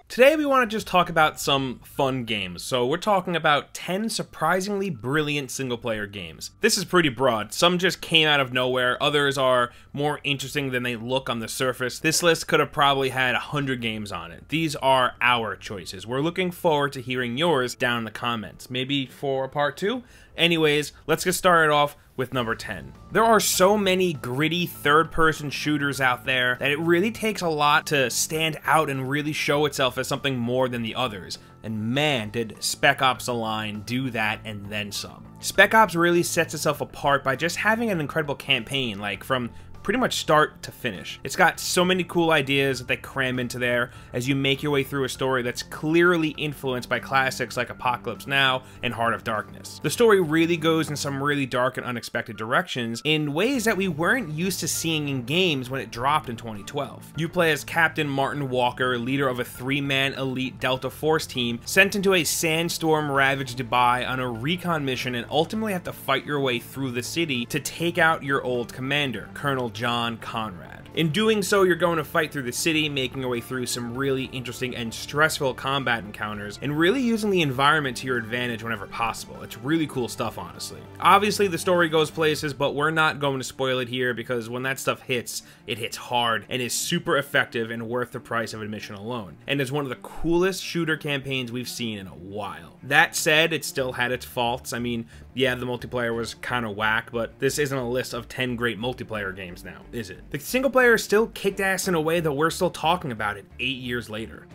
Today we want to just talk about some fun games, so we're talking about 10 surprisingly brilliant single-player games. This is pretty broad, some just came out of nowhere, others are more interesting than they look on the surface. This list could have probably had 100 games on it. These are our choices. We're looking forward to hearing yours down in the comments, maybe for a part 2? Anyways, let's get started off with number 10. There are so many gritty third-person shooters out there that it really takes a lot to stand out and really show itself as something more than the others. And man, did Spec Ops A Line do that and then some. Spec Ops really sets itself apart by just having an incredible campaign, like from pretty much start to finish. It's got so many cool ideas that they cram into there as you make your way through a story that's clearly influenced by classics like Apocalypse Now and Heart of Darkness. The story really goes in some really dark and unexpected directions in ways that we weren't used to seeing in games when it dropped in 2012. You play as Captain Martin Walker, leader of a 3-man elite Delta Force team sent into a sandstorm-ravaged Dubai on a recon mission and ultimately have to fight your way through the city to take out your old commander, Colonel John Conrad. In doing so, you're going to fight through the city, making your way through some really interesting and stressful combat encounters, and really using the environment to your advantage whenever possible. It's really cool stuff, honestly. Obviously, the story goes places, but we're not going to spoil it here because when that stuff hits, it hits hard and is super effective and worth the price of admission alone, and is one of the coolest shooter campaigns we've seen in a while. That said, it still had its faults. I mean, yeah, the multiplayer was kind of whack, but this isn't a list of 10 great multiplayer games now, is it? The single player still kicked ass in a way that we're still talking about it 8 years later.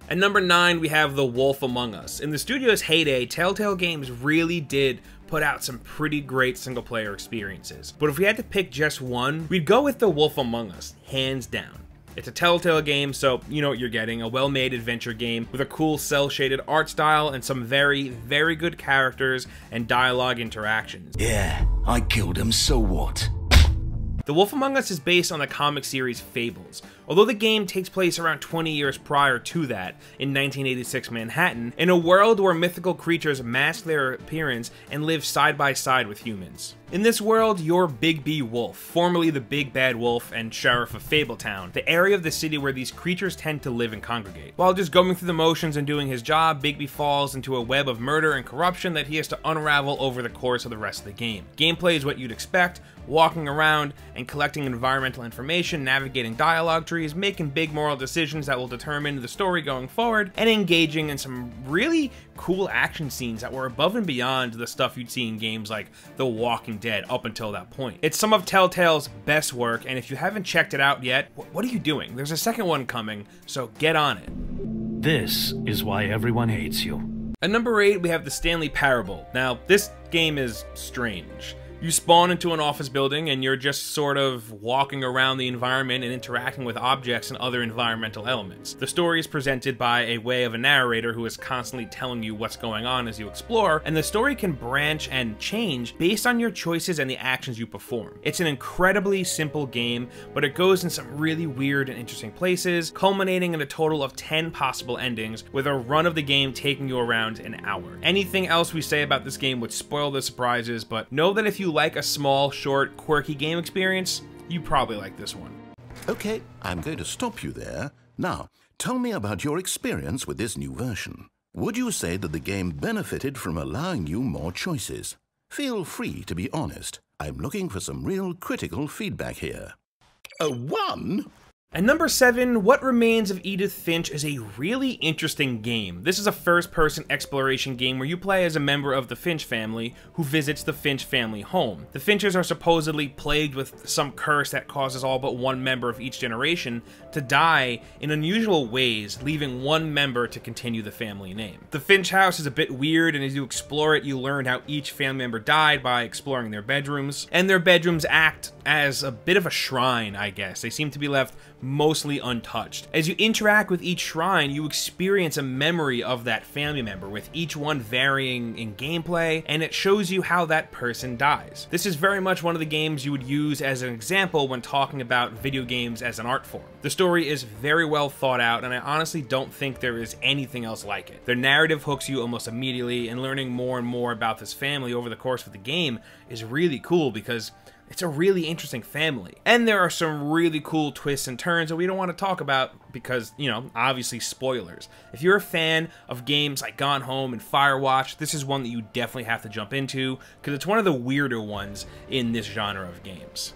At number 9, we have The Wolf Among Us. In the studio's heyday, Telltale Games really did put out some pretty great single player experiences. But if we had to pick just one, we'd go with The Wolf Among Us, hands down. It's a Telltale game, so you know what you're getting, a well-made adventure game with a cool cel-shaded art style and some very, very good characters and dialogue interactions. Yeah, I killed him, so what? The Wolf Among Us is based on the comic series Fables. Although the game takes place around 20 years prior to that, in 1986 Manhattan, in a world where mythical creatures mask their appearance and live side by side with humans. In this world, you're Big B Wolf, formerly the Big Bad Wolf and Sheriff of Fabletown, the area of the city where these creatures tend to live and congregate. While just going through the motions and doing his job, Bigby falls into a web of murder and corruption that he has to unravel over the course of the rest of the game. Gameplay is what you'd expect, walking around and collecting environmental information, navigating dialogue trees, making big moral decisions that will determine the story going forward, and engaging in some really cool action scenes that were above and beyond the stuff you'd see in games like The Walking Dead up until that point. It's some of Telltale's best work, and if you haven't checked it out yet, what are you doing? There's a second one coming, so get on it. This is why everyone hates you. At number 8, we have the Stanley Parable. Now, this game is strange. You spawn into an office building and you're just sort of walking around the environment and interacting with objects and other environmental elements. The story is presented by a way of a narrator who is constantly telling you what's going on as you explore, and the story can branch and change based on your choices and the actions you perform. It's an incredibly simple game, but it goes in some really weird and interesting places, culminating in a total of 10 possible endings, with a run of the game taking you around an hour. Anything else we say about this game would spoil the surprises, but know that if you like a small, short, quirky game experience, you probably like this one. Okay, I'm going to stop you there. Now, tell me about your experience with this new version. Would you say that the game benefited from allowing you more choices? Feel free to be honest. I'm looking for some real critical feedback here. A 1? At number 7, What Remains of Edith Finch is a really interesting game. This is a first-person exploration game where you play as a member of the Finch family who visits the Finch family home. The Finches are supposedly plagued with some curse that causes all but one member of each generation to die in unusual ways, leaving one member to continue the family name. The Finch house is a bit weird, and as you explore it, you learn how each family member died by exploring their bedrooms, and their bedrooms act as a bit of a shrine, I guess. They seem to be left mostly untouched. As you interact with each shrine, you experience a memory of that family member, with each one varying in gameplay, and it shows you how that person dies. This is very much one of the games you would use as an example when talking about video games as an art form. The story is very well thought out, and I honestly don't think there is anything else like it. The narrative hooks you almost immediately, and learning more and more about this family over the course of the game is really cool because It's a really interesting family. And there are some really cool twists and turns that we don't want to talk about because, you know, obviously spoilers. If you're a fan of games like Gone Home and Firewatch, this is one that you definitely have to jump into because it's one of the weirder ones in this genre of games.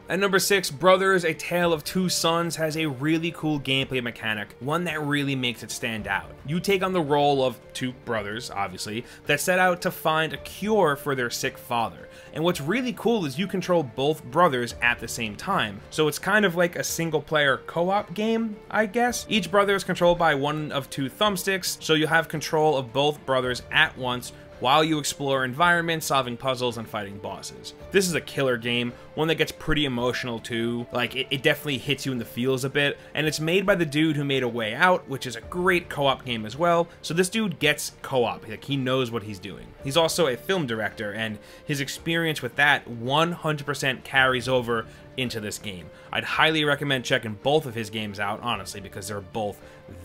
At number 6, Brothers: A Tale of Two Sons has a really cool gameplay mechanic, one that really makes it stand out. You take on the role of two brothers, obviously, that set out to find a cure for their sick father. And what's really cool is you control both brothers at the same time, so it's kind of like a single-player co-op game, I guess. Each brother is controlled by one of two thumbsticks, so you'll have control of both brothers at once, while you explore environments, solving puzzles, and fighting bosses. This is a killer game, one that gets pretty emotional too. Like, it definitely hits you in the feels a bit, and it's made by the dude who made A Way Out, which is a great co-op game as well, so this dude gets co-op, like, he knows what he's doing. He's also a film director, and his experience with that 100% carries over into this game. I'd highly recommend checking both of his games out, honestly, because they're both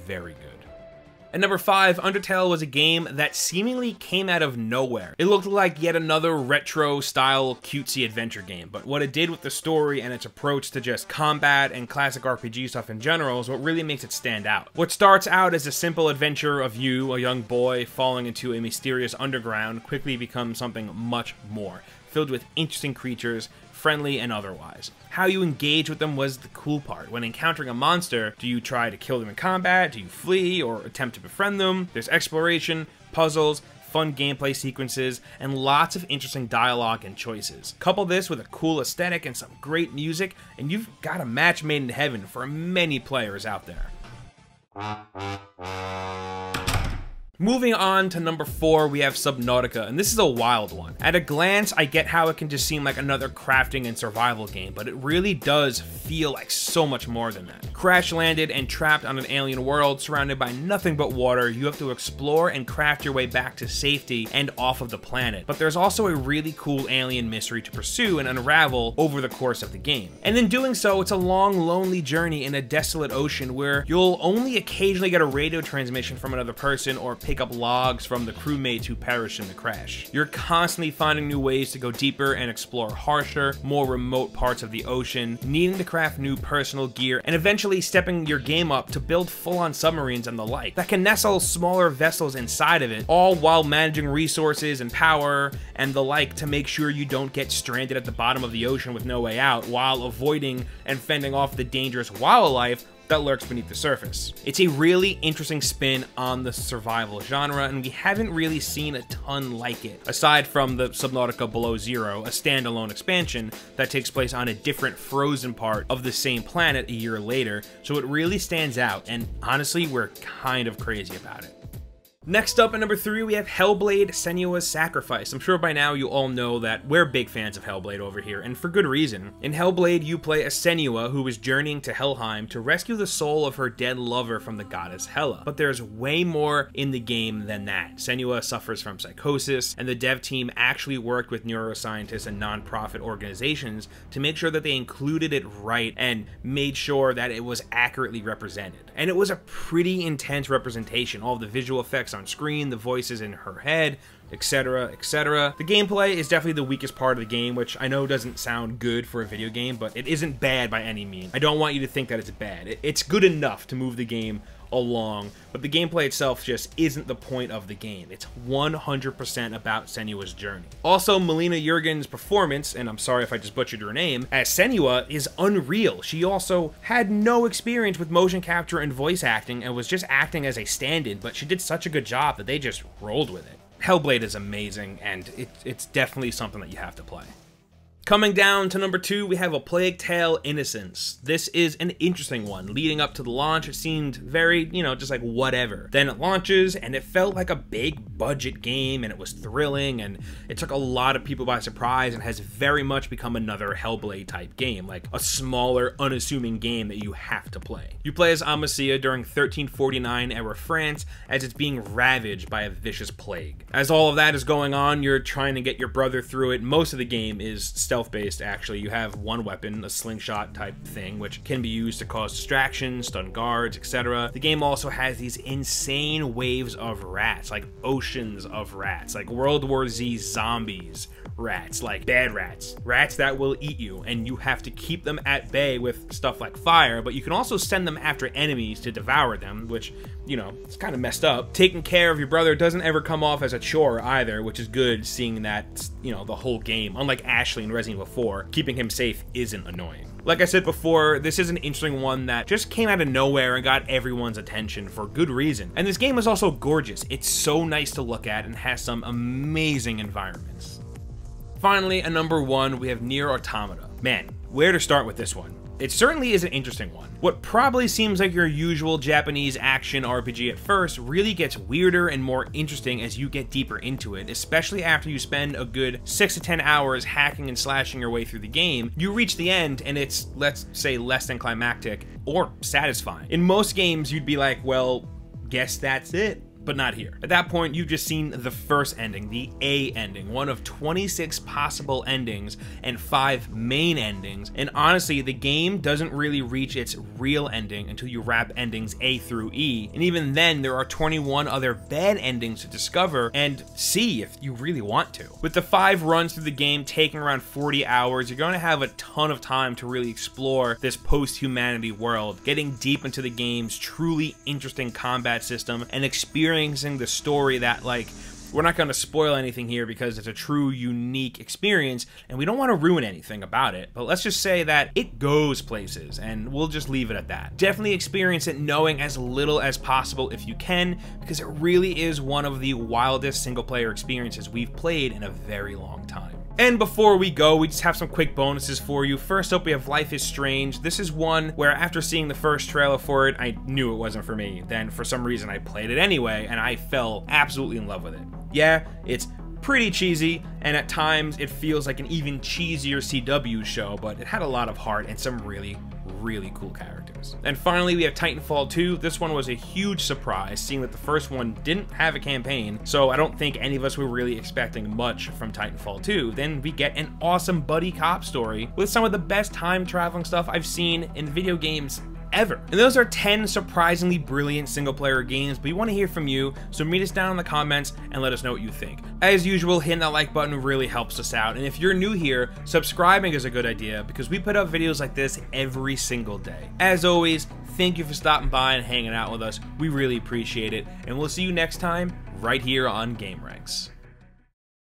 very good. At number 5, Undertale was a game that seemingly came out of nowhere. It looked like yet another retro-style cutesy adventure game, but what it did with the story and its approach to just combat and classic RPG stuff in general is what really makes it stand out. What starts out as a simple adventure of you, a young boy, falling into a mysterious underground, quickly becomes something much more, filled with interesting creatures, friendly and otherwise. How you engage with them was the cool part. When encountering a monster, do you try to kill them in combat? Do you flee or attempt to befriend them? There's exploration, puzzles, fun gameplay sequences, and lots of interesting dialogue and choices. Couple this with a cool aesthetic and some great music, and you've got a match made in heaven for many players out there. Moving on to number 4, we have Subnautica, and this is a wild one. At a glance, I get how it can just seem like another crafting and survival game, but it really does feel like so much more than that. Crash landed and trapped on an alien world surrounded by nothing but water, you have to explore and craft your way back to safety and off of the planet. But there's also a really cool alien mystery to pursue and unravel over the course of the game. And in doing so, it's a long, lonely journey in a desolate ocean where you'll only occasionally get a radio transmission from another person or pick up logs from the crewmates who perished in the crash. You're constantly finding new ways to go deeper and explore harsher, more remote parts of the ocean, needing to craft new personal gear, and eventually stepping your game up to build full-on submarines and the like that can nestle smaller vessels inside of it, all while managing resources and power and the like to make sure you don't get stranded at the bottom of the ocean with no way out, while avoiding and fending off the dangerous wildlife that lurks beneath the surface. It's a really interesting spin on the survival genre, and we haven't really seen a ton like it, aside from the Subnautica Below Zero, a standalone expansion that takes place on a different frozen part of the same planet a year later, so it really stands out, and honestly, we're kind of crazy about it. Next up at number 3, we have Hellblade: Senua's Sacrifice. I'm sure by now you all know that we're big fans of Hellblade over here, and for good reason. In Hellblade, you play a Senua who is journeying to Helheim to rescue the soul of her dead lover from the goddess Hela. But there's way more in the game than that. Senua suffers from psychosis, and the dev team actually worked with neuroscientists and non-profit organizations to make sure that they included it right and made sure that it was accurately represented. And it was a pretty intense representation. All the visual effects on screen, the voices in her head, etc, etc. The gameplay is definitely the weakest part of the game, which I know doesn't sound good for a video game, but it isn't bad by any means. I don't want you to think that it's bad. It's good enough to move the game along, but the gameplay itself just isn't the point of the game. It's 100% about Senua's journey. Also, Melina Jurgen's performance, and I'm sorry if I just butchered her name, as Senua is unreal. She also had no experience with motion capture and voice acting and was just acting as a stand-in, but she did such a good job that they just rolled with it. Hellblade is amazing, and it's definitely something that you have to play. Coming down to number 2, we have A Plague Tale: Innocence. This is an interesting one. Leading up to the launch, it seemed very, just like whatever. Then it launches, and it felt like a big budget game, and it was thrilling, and it took a lot of people by surprise, and has very much become another Hellblade type game, like a smaller, unassuming game that you have to play. You play as Amasia during 1349 era France, as it's being ravaged by a vicious plague. As all of that is going on, you're trying to get your brother through it. Most of the game is stealth-based, actually. You have one weapon, a slingshot type thing, which can be used to cause distractions, stun guards, etc. The game also has these insane waves of rats, like oceans of rats, like World War Z zombies rats, like bad rats, rats that will eat you, and you have to keep them at bay with stuff like fire, but you can also send them after enemies to devour them, which, you know, it's kind of messed up. Taking care of your brother doesn't ever come off as a chore either, which is good, seeing that, you know, the whole game, unlike Ashley in Resident Evil 4, keeping him safe isn't annoying. Like I said before, this is an interesting one that just came out of nowhere and got everyone's attention for good reason. And this game is also gorgeous. It's so nice to look at and has some amazing environments. Finally, at number 1, we have Nier Automata. Man, where to start with this one? It certainly is an interesting one. What probably seems like your usual Japanese action RPG at first really gets weirder and more interesting as you get deeper into it, especially after you spend a good 6 to 10 hours hacking and slashing your way through the game. You reach the end and it's, let's say, less than climactic or satisfying. In most games, you'd be like, well, guess that's it. But not here. At that point, you've just seen the first ending, the A ending, one of 26 possible endings and 5 main endings, and honestly, the game doesn't really reach its real ending until you wrap endings A through E, and even then, there are 21 other bad endings to discover and see if you really want to. With the 5 runs through the game taking around 40 hours, you're going to have a ton of time to really explore this post-humanity world, getting deep into the game's truly interesting combat system and experiencing the story that, like, we're not going to spoil anything here because it's a true unique experience and we don't want to ruin anything about it, but let's just say that it goes places and we'll just leave it at that. Definitely experience it knowing as little as possible if you can, because it really is one of the wildest single player experiences we've played in a very long time. And before we go, we just have some quick bonuses for you. First up, we have Life is Strange. This is one where after seeing the first trailer for it, I knew it wasn't for me. Then for some reason I played it anyway, and I fell absolutely in love with it. Yeah, it's pretty cheesy, and at times it feels like an even cheesier CW show, but it had a lot of heart and some really cool characters. And finally, we have Titanfall 2. This one was a huge surprise, seeing that the first one didn't have a campaign, so I don't think any of us were really expecting much from Titanfall 2. Then we get an awesome buddy cop story with some of the best time traveling stuff I've seen in video games ever. And those are 10 surprisingly brilliant single player games, but we want to hear from you, so meet us down in the comments and let us know what you think. As usual, hitting that like button really helps us out, and if you're new here, subscribing is a good idea because we put up videos like this every single day. As always, thank you for stopping by and hanging out with us. We really appreciate it, and we'll see you next time right here on gameranx.